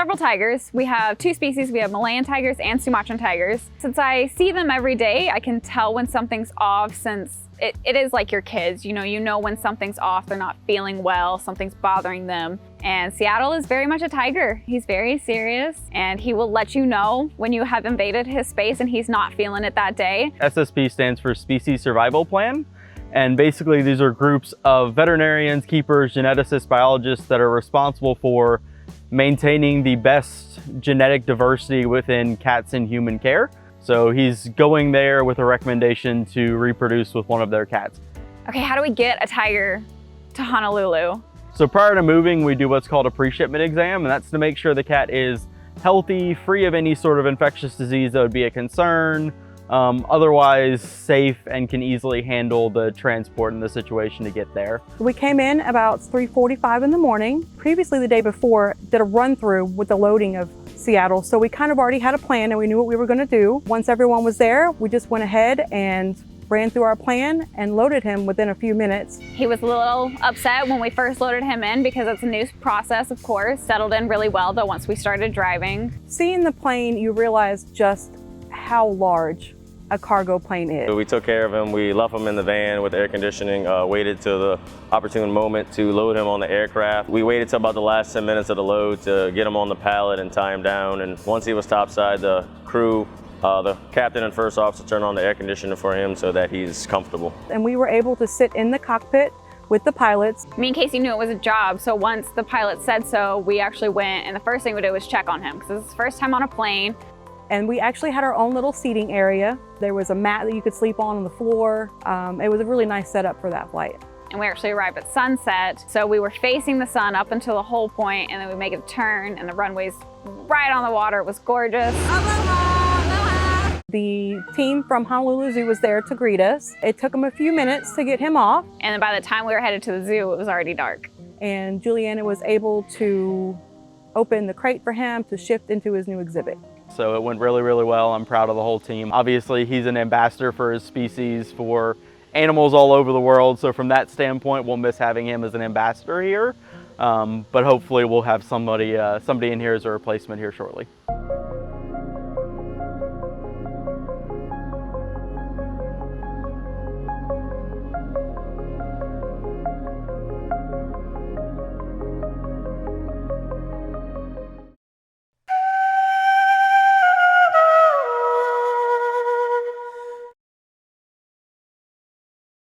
several tigers. We have two species. We have Malayan tigers and Sumatran tigers. Since I see them every day, I can tell when something's off, since it is like your kids. You know when something's off, they're not feeling well, something's bothering them. And Seattle is very much a tiger. He's very serious, and he will let you know when you have invaded his space and he's not feeling it that day. SSP stands for Species Survival Plan. And basically these are groups of veterinarians, keepers, geneticists, biologists that are responsible for maintaining the best genetic diversity within cats in human care. So he's going there with a recommendation to reproduce with one of their cats. Okay, how do we get a tiger to Honolulu? So prior to moving, we do what's called a pre-shipment exam, and that's to make sure the cat is healthy, free of any sort of infectious disease that would be a concern, otherwise safe, and can easily handle the transport and the situation to get there. We came in about 3:45 in the morning. Previously, the day before, did a run through with the loading of Seattle. So we kind of already had a plan and we knew what we were going to do. Once everyone was there, we just went ahead and ran through our plan and loaded him within a few minutes. He was a little upset when we first loaded him in because it's a new process, of course. Settled in really well though once we started driving. Seeing the plane, you realize just how large a cargo plane is. We took care of him. We left him in the van with air conditioning, waited till the opportune moment to load him on the aircraft. We waited till about the last 10 minutes of the load to get him on the pallet and tie him down. And once he was topside, the crew, the captain and first officer turned on the air conditioner for him so that he's comfortable. And we were able to sit in the cockpit with the pilots. Me and Casey knew it was a job, so once the pilot said so, we actually went, and the first thing we did was check on him because this is his first time on a plane. And we actually had our own little seating area. There was a mat that you could sleep on the floor. It was a really nice setup for that flight. And we actually arrived at sunset, so we were facing the sun up until the whole point, and then we make a turn, and the runway's right on the water. It was gorgeous. The team from Honolulu Zoo was there to greet us. It took them a few minutes to get him off. And then by the time we were headed to the zoo, it was already dark. And Juliana was able to open the crate for him to shift into his new exhibit. So it went really, really well. I'm proud of the whole team. Obviously, he's an ambassador for his species for animals all over the world. So from that standpoint, we'll miss having him as an ambassador here. But hopefully we'll have somebody in here as a replacement here shortly.